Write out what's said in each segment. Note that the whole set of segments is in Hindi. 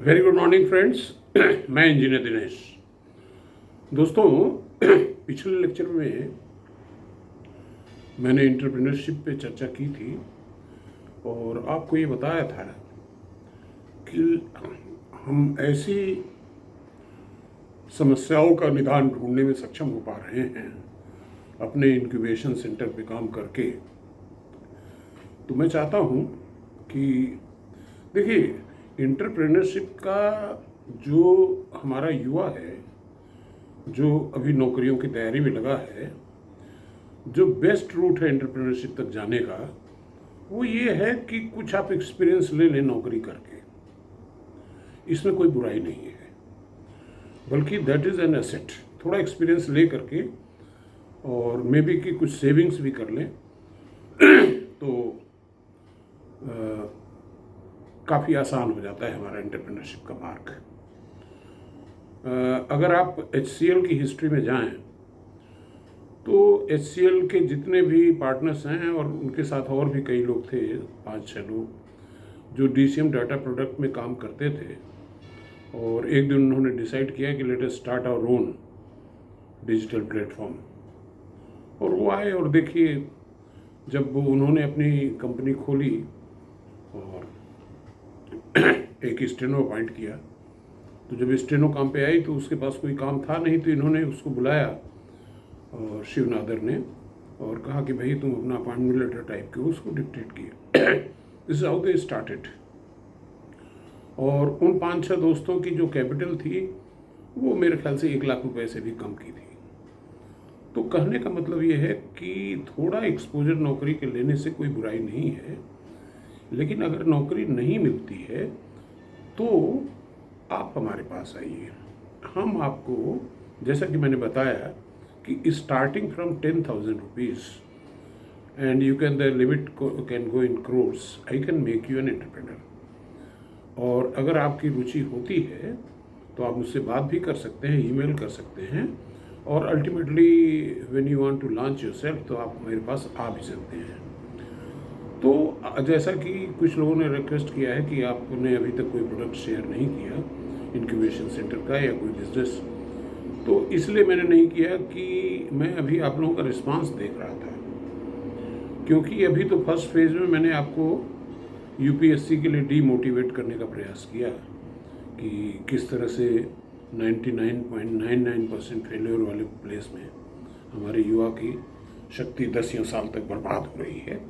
Very good morning friends. मैं इंजीनियर दिनेश। दोस्तों, पिछले लेक्चर में मैंने एंटरप्रेन्योरशिप पे चर्चा की थी और आपको ये बताया था कि हम ऐसी समस्याओं का निदान ढूंढने में सक्षम हो पा रहे हैं अपने इंक्यूबेशन सेंटर पे काम करके। तो मैं चाहता हूँ कि देखिए, एंटरप्रेन्योरशिप का जो हमारा युवा है, जो अभी नौकरियों की तैयारी में लगा है, जो बेस्ट रूट है एंटरप्रेन्योरशिप तक जाने का, वो ये है कि कुछ आप एक्सपीरियंस ले लें नौकरी करके। इसमें कोई बुराई नहीं है, बल्कि दैट इज़ एन एसेट। थोड़ा एक्सपीरियंस ले करके और मे बी कि कुछ सेविंग्स भी कर लें तो काफ़ी आसान हो जाता है हमारा एंटरप्रेन्योरशिप का मार्ग। अगर आप HCL की हिस्ट्री में जाएं तो HCL के जितने भी पार्टनर्स हैं और उनके साथ और भी कई लोग थे, 5-6 लोग, जो DCM डाटा प्रोडक्ट में काम करते थे। और एक दिन उन्होंने डिसाइड किया कि let us start our own digital platform. और वो आए और देखिए, जब वो उन्होंने अपनी कंपनी खोली और एक स्टेनो अपॉइंट किया, तो जब स्टेनो काम पे आई तो उसके पास कोई काम था नहीं, तो इन्होंने उसको बुलाया और शिवनादर ने और कहा कि भाई तुम अपना अपॉइंटमेंट लेटर टाइप के उसको डिक्टेट किया। This is how they started. और उन 5-6 दोस्तों की जो कैपिटल थी वो मेरे ख्याल से 1 लाख रुपए से भी कम की थी। तो कहने का मतलब ये है कि थोड़ा एक्सपोजर नौकरी के लेने से कोई बुराई नहीं है, लेकिन अगर नौकरी नहीं मिलती है तो आप हमारे पास आइए। हम आपको, जैसा कि मैंने बताया कि starting from 10,000 rupees and you can the limit can go in crores, I can make you an entrepreneur. और अगर आपकी रुचि होती है तो आप मुझसे बात भी कर सकते हैं, ईमेल कर सकते हैं, और ultimately when you want to launch yourself तो आप मेरे पास आ भी सकते हैं। तो जैसा कि कुछ लोगों ने रिक्वेस्ट किया है कि आपने अभी तक कोई प्रोडक्ट शेयर नहीं किया इंक्यूबेशन सेंटर का या कोई बिजनेस, तो इसलिए मैंने नहीं किया कि मैं अभी आप लोगों का रिस्पांस देख रहा था। क्योंकि अभी तो फर्स्ट फेज में मैंने आपको UPSC के लिए डीमोटिवेट करने का प्रयास किया कि किस तरह से 99.99% फेलियर वाले प्लेस में हमारे युवा की शक्ति 10 या साल तक बर्बाद हो रही है।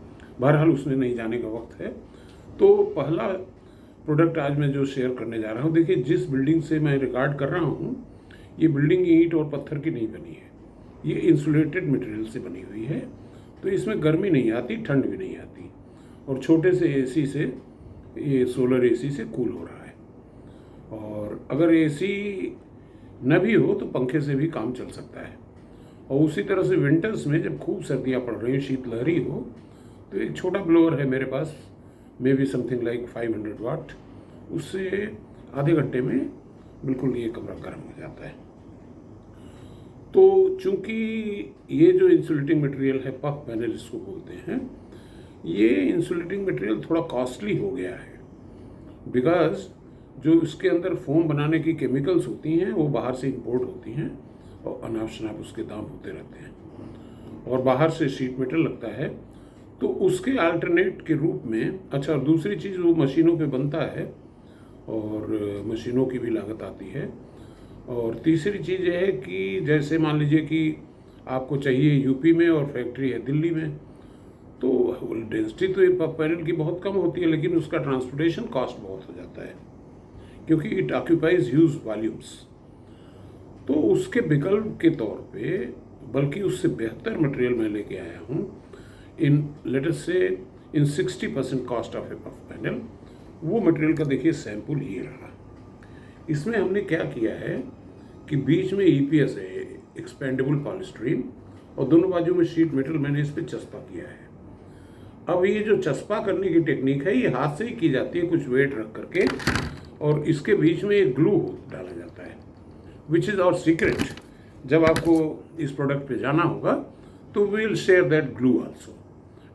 बहरहाल उसमें नहीं जाने का वक्त है। तो पहला प्रोडक्ट आज मैं जो शेयर करने जा रहा हूँ, देखिए जिस बिल्डिंग से मैं रिकॉर्ड कर रहा हूँ, ये बिल्डिंग ईंट और पत्थर की नहीं बनी है, ये इंसुलेटेड मटेरियल से बनी हुई है। तो इसमें गर्मी नहीं आती, ठंड भी नहीं आती, और छोटे से AC से, ये सोलर AC से कूल हो रहा है। और अगर AC न भी हो तो पंखे से भी काम चल सकता है। और उसी तरह से विंटर्स में जब खूब सर्दियाँ पड़ रही, शीतलहरी हो, तो एक छोटा ब्लोअर है मेरे पास, मे बी समथिंग लाइक 500 वाट, उससे आधे घंटे में बिल्कुल ये कमरा गर्म हो जाता है। तो चूंकि ये जो इंसुलेटिंग मटेरियल है, पफ पैनल इसको बोलते हैं, ये इंसुलेटिंग मटेरियल थोड़ा कॉस्टली हो गया है, बिकॉज जो इसके अंदर फोम बनाने की केमिकल्स होती हैं वो बाहर से इंपोर्ट होती हैं और अनाप शनाप उसके दाम होते रहते हैं, और बाहर से शीट मेटल लगता है। तो उसके अल्टरनेट के रूप में, अच्छा, और दूसरी चीज़ वो मशीनों पे बनता है और मशीनों की भी लागत आती है। और तीसरी चीज़ यह है कि जैसे मान लीजिए कि आपको चाहिए UP में और फैक्ट्री है दिल्ली में, तो डेंसिटी तो ये पैनल की बहुत कम होती है, लेकिन उसका ट्रांसपोर्टेशन कॉस्ट बहुत हो जाता है क्योंकि इट ऑक्यूपाइज ह्यूज वॉल्यूम्स। तो उसके विकल्प के तौर पे, बल्कि उससे बेहतर मटेरियल मैं लेके आया हूँ इन लेट अस से इन 60% cost of A puff panel. वो मटेरियल का देखिए सैंपल ये रहा। इसमें हमने क्या किया है कि बीच में EPS है, एक्सपेंडेबल पॉलीस्टीरीन, और दोनों बाजू में शीट मेटल मैंने इस पर चस्पा किया है। अब ये जो चस्पा करने की टेक्निक है, ये हाथ से ही की जाती है, कुछ वेट रख करके, और इसके बीच में एक ग्लू डाला जाता है, विच इज़ आवर सीक्रेट। जब आपको इस प्रोडक्ट पे जाना होगा तो we will share that glue also,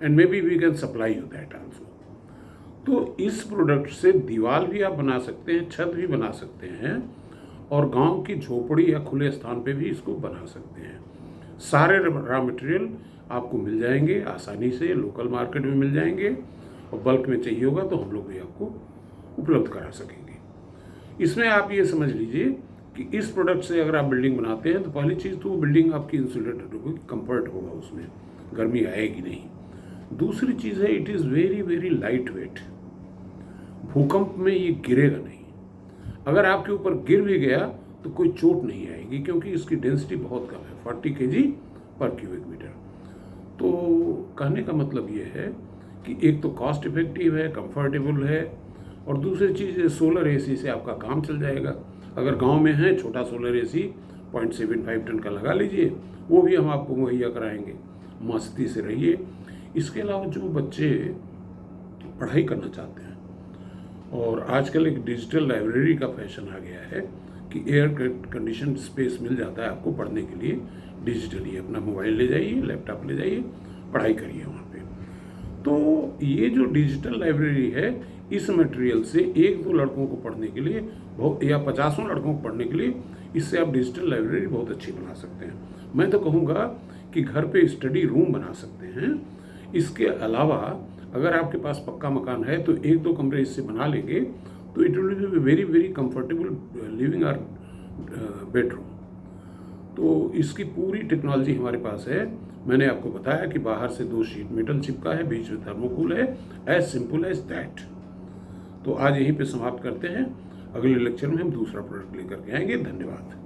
and maybe we can supply you that also. तो इस प्रोडक्ट से दीवार भी आप बना सकते हैं, छत भी बना सकते हैं, और गांव की झोपड़ी या खुले स्थान पे भी इसको बना सकते हैं। सारे रॉ मटेरियल आपको मिल जाएंगे आसानी से, लोकल मार्केट में मिल जाएंगे, और बल्क में चाहिए होगा तो हम लोग भी आपको उपलब्ध करा सकेंगे। इसमें आप ये समझ लीजिए कि इस प्रोडक्ट से अगर आप बिल्डिंग बनाते हैं तो पहली चीज़ तो वो बिल्डिंग आपकी इंसुलेटेड होगी, कंफर्ट होगा, उसमें गर्मी आएगी नहीं। दूसरी चीज़ है, it is very very light weight, भूकंप में ये गिरेगा नहीं। अगर आपके ऊपर गिर भी गया तो कोई चोट नहीं आएगी, क्योंकि इसकी डेंसिटी बहुत कम है, 40 kg पर क्यूबिक मीटर। तो कहने का मतलब ये है कि एक तो कॉस्ट इफेक्टिव है, कंफर्टेबल है, और दूसरी चीज़ सोलर एसी से आपका काम चल जाएगा। अगर गांव में है छोटा सोलर एसी 0.75 टन का लगा लीजिए, वो भी हम आपको मुहैया कराएंगे, मस्ती से रहिए। इसके अलावा जो बच्चे पढ़ाई करना चाहते हैं, और आजकल एक डिजिटल लाइब्रेरी का फैशन आ गया है कि एयर कंडीशन स्पेस मिल जाता है आपको पढ़ने के लिए डिजिटली। अपना मोबाइल ले जाइए, लैपटॉप ले जाइए, पढ़ाई करिए वहाँ पे। तो ये जो डिजिटल लाइब्रेरी है, इस मटेरियल से 1-2 लड़कों को पढ़ने के लिए बहुत, या 50 लड़कों को पढ़ने के लिए, इससे आप डिजिटल लाइब्रेरी बहुत अच्छी बना सकते हैं। मैं तो कहूँगा कि घर पे स्टडी रूम बना सकते हैं। इसके अलावा अगर आपके पास पक्का मकान है तो 1-2 कमरे इससे बना लेंगे तो it will be very very comfortable living or bedroom. तो इसकी पूरी टेक्नोलॉजी हमारे पास है। मैंने आपको बताया कि बाहर से 2 शीट मेटल चिपका है, बीच में थर्मोकूल है, एज सिंपल एज दैट। तो आज यहीं पे समाप्त करते हैं, अगले लेक्चर में हम दूसरा प्रोडक्ट लेकर के आएंगे। धन्यवाद।